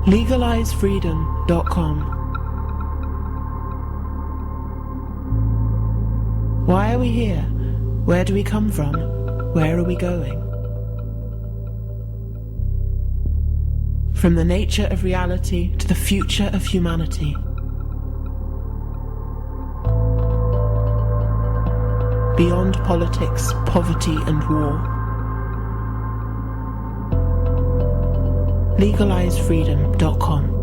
LegalizeFreedom.com. Why are we here? Where do we come from? Where are we going? From the nature of reality to the future of humanity. Beyond politics, poverty, and war. LegalizeFreedom.com.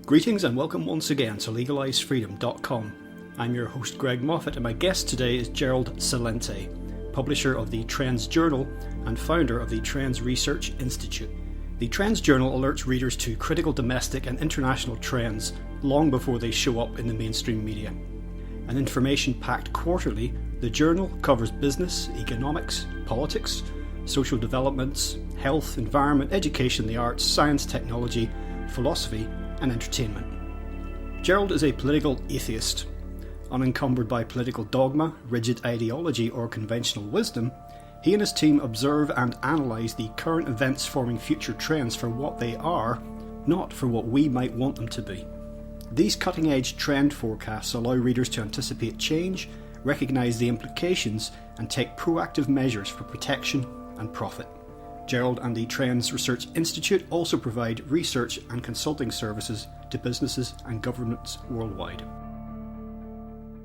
Greetings and welcome once again to LegalizeFreedom.com. I'm your host Greg Moffat and my guest today is Gerald Celente, publisher of the Trans Journal and founder of the Trans Research Institute. The Trans Journal alerts readers to critical domestic and international trends long before they show up in the mainstream media. An information-packed quarterly, the journal covers business, economics, politics, social developments, health, environment, education, the arts, science, technology, philosophy, and entertainment. Gerald is a political atheist. Unencumbered by political dogma, rigid ideology, or conventional wisdom, he and his team observe and analyse the current events forming future trends for what they are, not for what we might want them to be. These cutting-edge trend forecasts allow readers to anticipate change, recognise the implications, and take proactive measures for protection and profit. Gerald and the Trans Research Institute also provide research and consulting services to businesses and governments worldwide.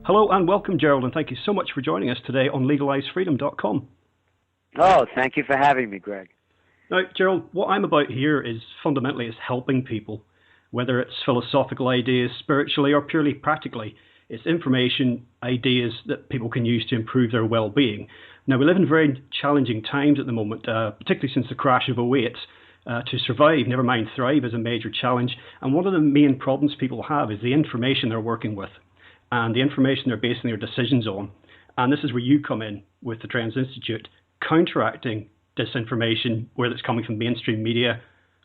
Hello and welcome, Gerald, and thank you so much for joining us today on LegalizeFreedom.com. Oh, thank you for having me, Greg. Now, Gerald, what I'm about here is fundamentally is helping people, whether it's philosophical ideas, spiritually or purely practically. It's information, ideas that people can use to improve their well-being. Now, we live in very challenging times at the moment, particularly since the crash of '08. To survive, never mind thrive, is a major challenge. And one of the main problems people have is the information they're working with and the information they're basing their decisions on. And this is where you come in with the Trans Institute, counteracting disinformation, whether it's coming from mainstream media,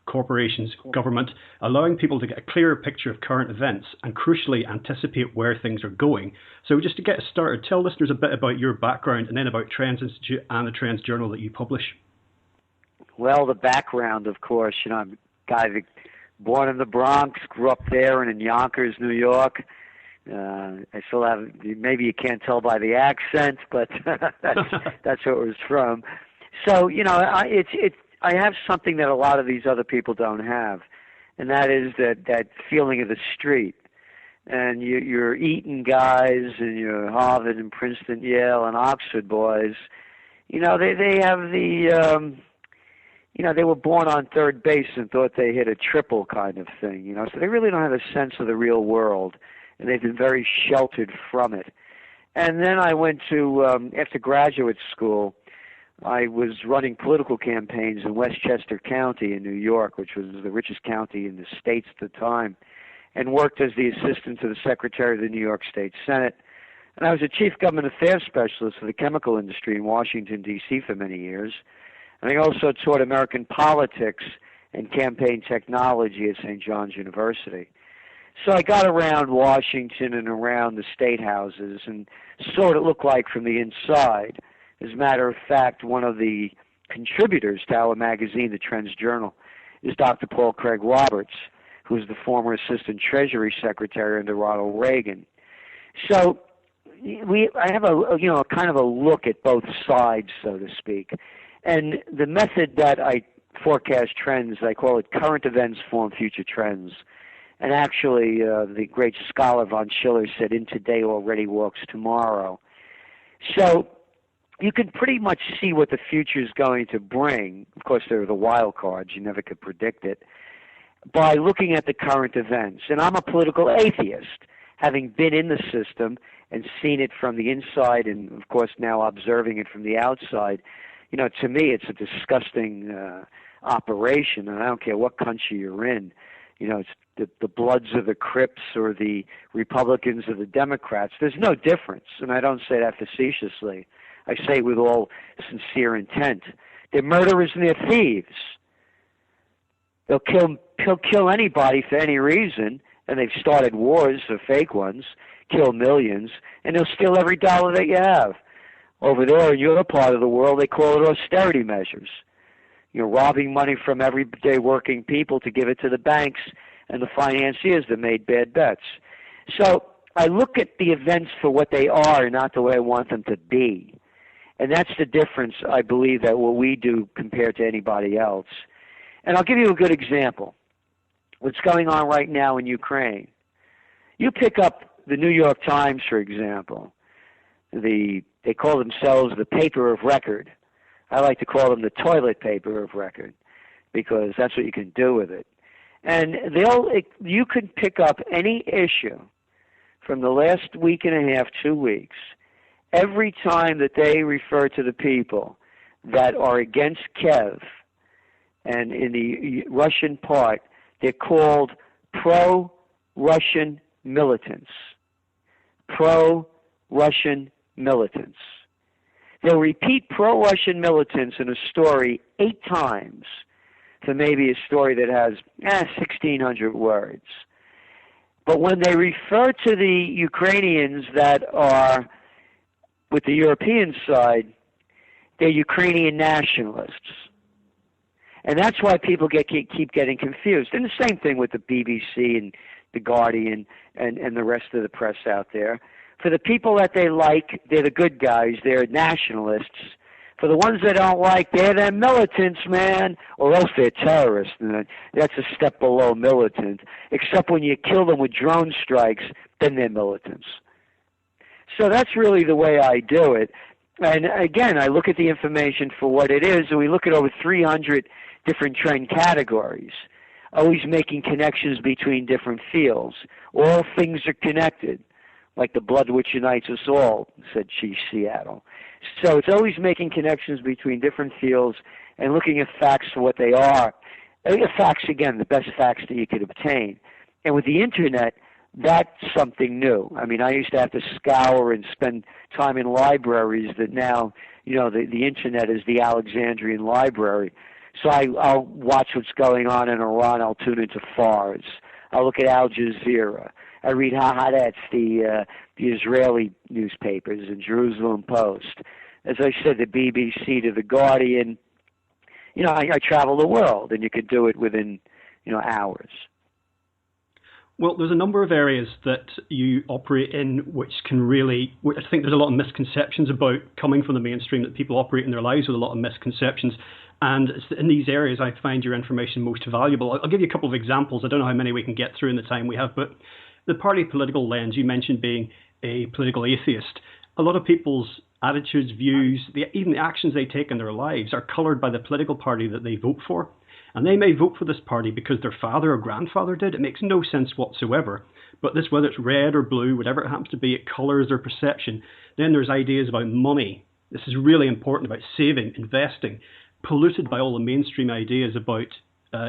corporations, government, allowing people to get a clearer picture of current events and crucially anticipate where things are going. So just to get us started, tell listeners a bit about your background and then about Trans Institute and the Trans Journal that you publish. Well, the background, of course, I'm a guy that born in the Bronx, grew up there and in Yonkers, New York. I still have, maybe you can't tell by the accent, but that's where it was from. So, I have something that a lot of these other people don't have, and that is that feeling of the street. And your Eton guys and your Harvard and Princeton, Yale and Oxford boys, they have the, they were born on third base and thought they hit a triple kind of thing, so they really don't have a sense of the real world, and they've been very sheltered from it. And then I went to, after graduate school, I was running political campaigns in Westchester County in New York, which was the richest county in the states at the time, and worked as the assistant to the Secretary of the New York State Senate. And I was a chief government affairs specialist for the chemical industry in Washington, D.C. for many years. And I also taught American politics and campaign technology at St. John's University. So I got around Washington and around the state houses and saw what it looked like from the inside. As a matter of fact, one of the contributors to our magazine, the Trans Journal, is Dr. Paul Craig Roberts, who was the former Assistant Treasury Secretary under Ronald Reagan. So I have a kind of a look at both sides, so to speak. And the method that I forecast trends, I call it current events form future trends. And actually, the great scholar von Schiller said, "In today already walks tomorrow." So you can pretty much see what the future is going to bring. Of course, there are the wild cards. You never could predict it. By looking at the current events. And I'm a political atheist, having been in the system and seen it from the inside and, of course, now observing it from the outside. To me, it's a disgusting operation, and I don't care what country you're in. It's the Bloods of the Crips or the Republicans or the Democrats. There's no difference, and I don't say that facetiously. I say with all sincere intent. They're murderers and they're thieves. He'll kill anybody for any reason, and they've started wars, or fake ones, kill millions, and they'll steal every dollar that you have. Over there in your part of the world, they call it austerity measures. You're robbing money from everyday working people to give it to the banks and the financiers that made bad bets. So I look at the events for what they are, not the way I want them to be. And that's the difference, I believe, that what we do compared to anybody else. And I'll give you a good example. What's going on right now in Ukraine. You pick up the New York Times, for example. They call themselves the paper of record. I like to call them the toilet paper of record because that's what you can do with it. And you can pick up any issue from the last week and a half, 2 weeks, every time that they refer to the people that are against Kiev, and in the Russian part, they're called pro-Russian militants. Pro-Russian militants. They'll repeat pro-Russian militants in a story 8 times for maybe a story that has 1,600 words. But when they refer to the Ukrainians that are with the European side, they're Ukrainian nationalists. And that's why people keep getting confused. And the same thing with the BBC and the Guardian and the rest of the press out there. For the people that they like, they're the good guys. They're nationalists. For the ones they don't like, they're militants, man, or else they're terrorists. And that's a step below militant. Except when you kill them with drone strikes, then they're militants. So that's really the way I do it. And again, I look at the information for what it is, and we look at over 300 different trend categories, always making connections between different fields. All things are connected, like the blood which unites us all, said Chief Seattle. So it's always making connections between different fields and looking at facts for what they are. Facts, again, the best facts that you could obtain. And with the Internet, that's something new. I mean, I used to have to scour and spend time in libraries that now, the Internet is the Alexandrian library. So I'll watch what's going on in Iran. I'll tune into Fars. I'll look at Al Jazeera. I read Haaretz, the Israeli newspapers, and Jerusalem Post. As I said, the BBC to the Guardian. I travel the world, and you could do it within, hours. Well, there's a number of areas that you operate in which I think there's a lot of misconceptions about coming from the mainstream, that people operate in their lives with a lot of misconceptions. And it's in these areas I find your information most valuable. I'll give you a couple of examples. I don't know how many we can get through in the time we have, but the party political lens, you mentioned being a political atheist. A lot of people's attitudes, views, even the actions they take in their lives are coloured by the political party that they vote for. And they may vote for this party because their father or grandfather did. It makes no sense whatsoever. But this, whether it's red or blue, whatever it happens to be, it colours their perception. Then there's ideas about money. This is really important, about saving, investing, polluted by all the mainstream ideas about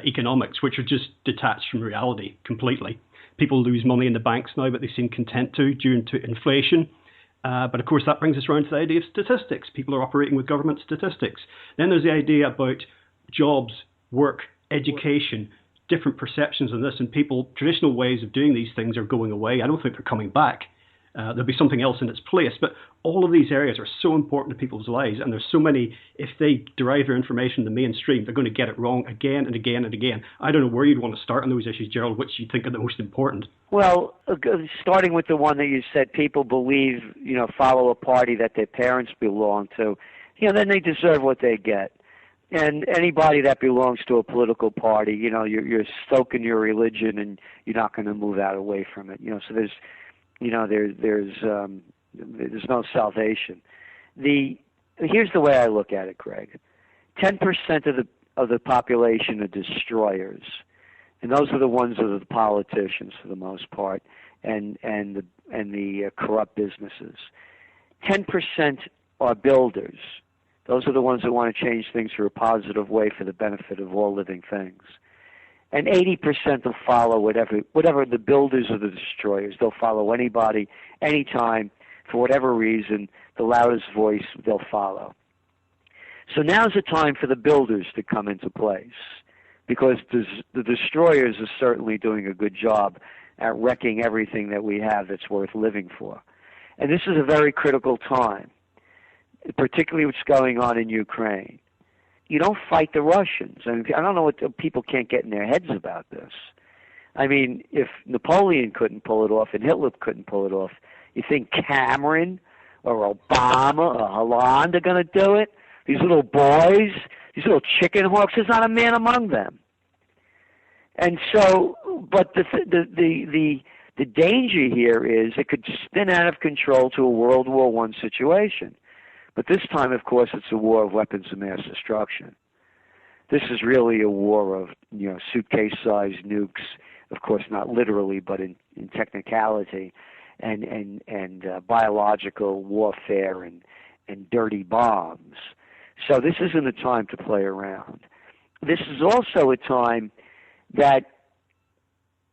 economics, which are just detached from reality completely. People lose money in the banks now, but they seem content to due to inflation. But of course, that brings us around to the idea of statistics. People are operating with government statistics. Then there's the idea about jobs, work, education, different perceptions on this, and traditional ways of doing these things are going away. I don't think they're coming back. There'll be something else in its place. But all of these areas are so important to people's lives, and there's so many, if they derive their information in the mainstream, they're going to get it wrong again and again and again. I don't know where you'd want to start on those issues, Gerald, which you think are the most important. Well, starting with the one that you said, people believe, follow a party that their parents belong to, then they deserve what they get. And anybody that belongs to a political party, you're stoking your religion, and you're not going to move out away from it. So there's no salvation. Here's the way I look at it, Greg. 10% of the population are destroyers, and those are the ones that are the politicians for the most part, and the corrupt businesses. 10% are builders. Those are the ones that want to change things for a positive way for the benefit of all living things. And 80% will follow whatever the builders or the destroyers. They'll follow anybody, anytime, for whatever reason, the loudest voice they'll follow. So now's the time for the builders to come into place, because the destroyers are certainly doing a good job at wrecking everything that we have that's worth living for. And this is a very critical time, particularly what's going on in Ukraine. You don't fight the Russians. I mean, I don't know what people can't get in their heads about this. I mean, if Napoleon couldn't pull it off and Hitler couldn't pull it off, you think Cameron or Obama or Hollande are going to do it? These little boys, these little chicken hawks, there's not a man among them. And so, but the danger here is it could spin out of control to a World War I situation. But this time, of course, it's a war of weapons of mass destruction. This is really a war of, suitcase-sized nukes, of course, not literally, but in technicality, and biological warfare and dirty bombs. So this isn't a time to play around. This is also a time that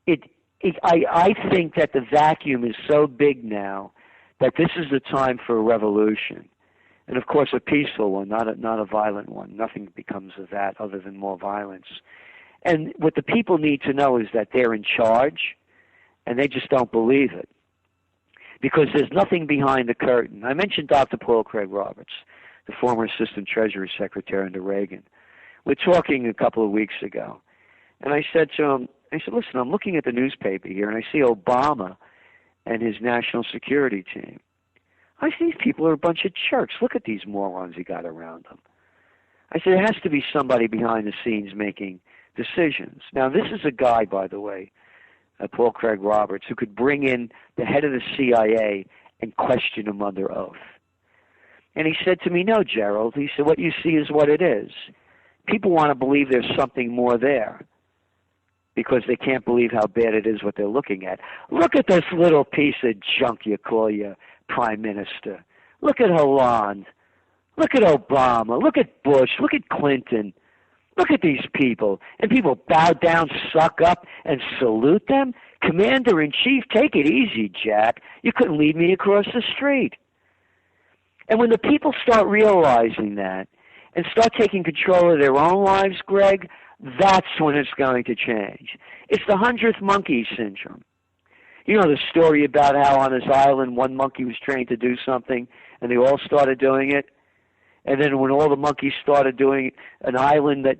I think that the vacuum is so big now that this is the time for a revolution. And of course a peaceful one, not a violent one. Nothing becomes of that other than more violence. And what the people need to know is that they're in charge, and they just don't believe it, because there's nothing behind the curtain. I mentioned Dr. Paul Craig Roberts, the former Assistant Treasury Secretary under Reagan. We're talking a couple of weeks ago, and I said to him, listen, I'm looking at the newspaper here, and I see Obama and his national security team. I see these people are a bunch of jerks. Look at these morons he got around them. I said, there has to be somebody behind the scenes making decisions. Now, this is a guy, by the way, Paul Craig Roberts, who could bring in the head of the CIA and question him under oath. And he said to me, no, Gerald, he said, what you see is what it is. People want to believe there's something more there because they can't believe how bad it is what they're looking at. Look at this little piece of junk you call your prime minister. Look at Hollande. Look at Obama. Look at Bush. Look at Clinton. Look at these people. And people bow down, suck up, and salute them? Commander-in-Chief, take it easy, Jack. You couldn't lead me across the street. And when the people start realizing that and start taking control of their own lives, Greg, that's when it's going to change. It's the 100th monkey syndrome. You know the story about how on this island one monkey was trained to do something and they all started doing it? And then when all the monkeys started doing it, an island that,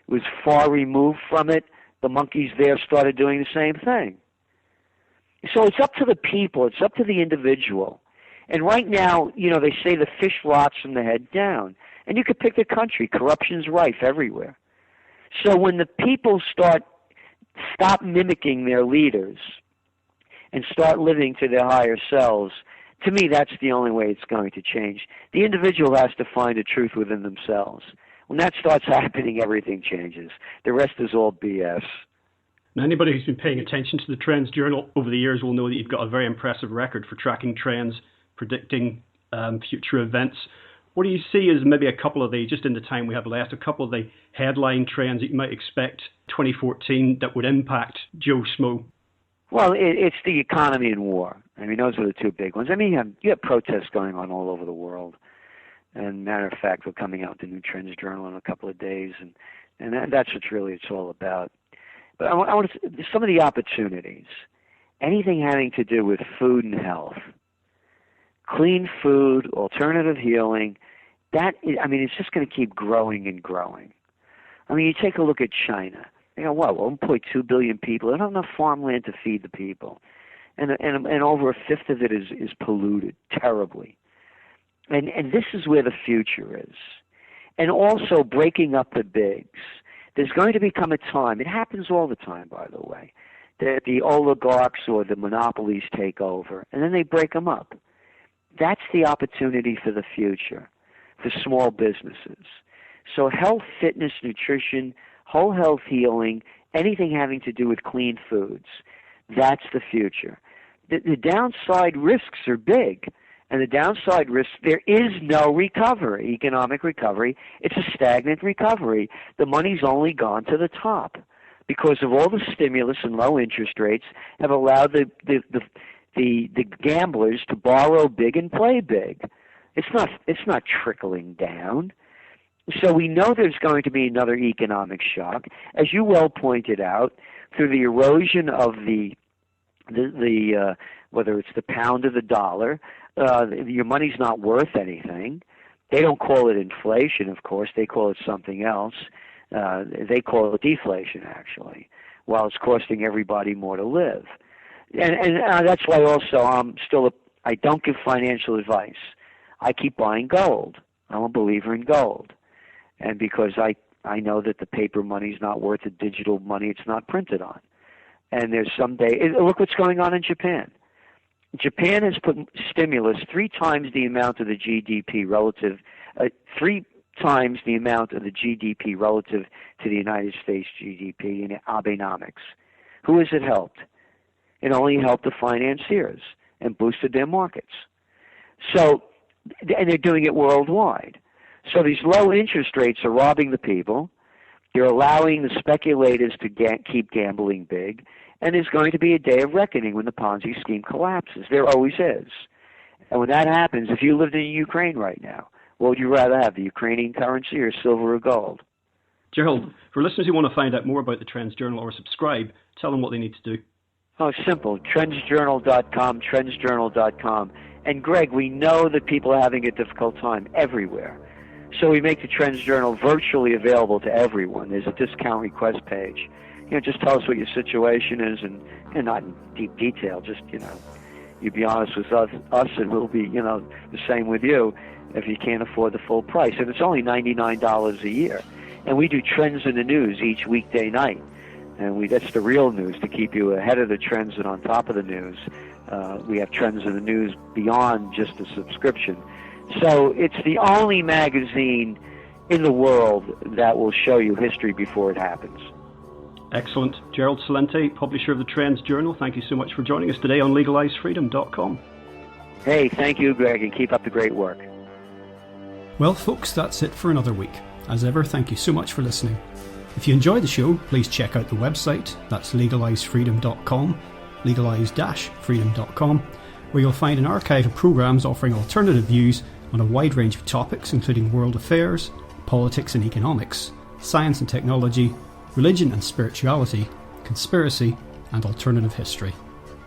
was far removed from it, the monkeys there started doing the same thing. So it's up to the people. It's up to the individual. And right now, they say the fish rots from the head down. And you could pick the country. Corruption's rife everywhere. So when the people stop mimicking their leaders and start living to their higher selves, to me, that's the only way it's going to change. The individual has to find the truth within themselves. When that starts happening, everything changes. The rest is all BS. Now, anybody who's been paying attention to the Trends Journal over the years will know that you've got a very impressive record for tracking trends, predicting future events. What do you see as maybe a couple of just in the time we have left, a couple of the headline trends that you might expect 2014 that would impact Joe Smo? Well, it's the economy and war. I mean, those are the two big ones. I mean, you have protests going on all over the world. And matter of fact, we're coming out with the new Trends Journal in a couple of days, and that's what really it's all about. But I want to some of the opportunities, anything having to do with food and health, clean food, alternative healing, it's just going to keep growing and growing. I mean, you take a look at China. 1.2 billion people. They don't have enough farmland to feed the people. And over a fifth of it is polluted terribly. And this is where the future is. And also breaking up the bigs. There's going to become a time, it happens all the time, by the way, that the oligarchs or the monopolies take over, and then they break them up. That's the opportunity for the future, for small businesses. So health, fitness, nutrition, whole health healing, anything having to do with clean foods, that's the future. The downside risks are big. And the downside risk, there is no recovery, economic recovery. It's a stagnant recovery. The money's only gone to the top because of all the stimulus and low interest rates have allowed the gamblers to borrow big and play big. It's not trickling down. So we know there's going to be another economic shock, as you well pointed out, through the erosion of the whether it's the pound or the dollar. Your money's not worth anything. They don't call it inflation, of course. They call it something else. They call it deflation, actually, while it's costing everybody more to live. And that's why also I don't give financial advice. I keep buying gold. I'm a believer in gold. And because I know that the paper money is not worth the digital money it's not printed on. And there's look what's going on in Japan. Japan has put stimulus 3 times the amount of the GDP relative, 3 times the amount of the GDP relative to the United States GDP in Abenomics. Who has it helped? It only helped the financiers and boosted their markets. So, and they're doing it worldwide. So these low interest rates are robbing the people. They're allowing the speculators to keep gambling big. And there's going to be a day of reckoning when the Ponzi scheme collapses. There always is. And when that happens, if you lived in Ukraine right now, what would you rather have, the Ukrainian currency or silver or gold? Gerald, for listeners who want to find out more about the Trends Journal or subscribe, tell them what they need to do. Oh, simple. Trendsjournal.com, trendsjournal.com. And Greg, we know that people are having a difficult time everywhere. So we make the Trends Journal virtually available to everyone. There's a discount request page. Just tell us what your situation is, and not in deep detail. Just, you be honest with us, and we'll be, the same with you if you can't afford the full price. And it's only $99 a year. And we do Trends in the News each weekday night. And that's the real news, to keep you ahead of the trends and on top of the news. We have Trends in the News beyond just a subscription. So it's the only magazine in the world that will show you history before it happens. Excellent. Gerald Celente, publisher of the Trends Journal, thank you so much for joining us today on LegalizeFreedom.com. Hey, thank you, Greg, and keep up the great work. Well, folks, that's it for another week. As ever, thank you so much for listening. If you enjoy the show, please check out the website. That's LegalizeFreedom.com, legalize-freedom.com, where you'll find an archive of programs offering alternative views on a wide range of topics, including world affairs, politics and economics, science and technology, religion and spirituality, conspiracy, and alternative history.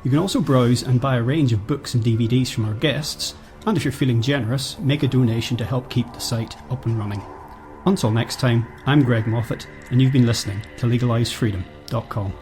You can also browse and buy a range of books and DVDs from our guests, and if you're feeling generous, make a donation to help keep the site up and running. Until next time, I'm Greg Moffat, and you've been listening to LegalizeFreedom.com.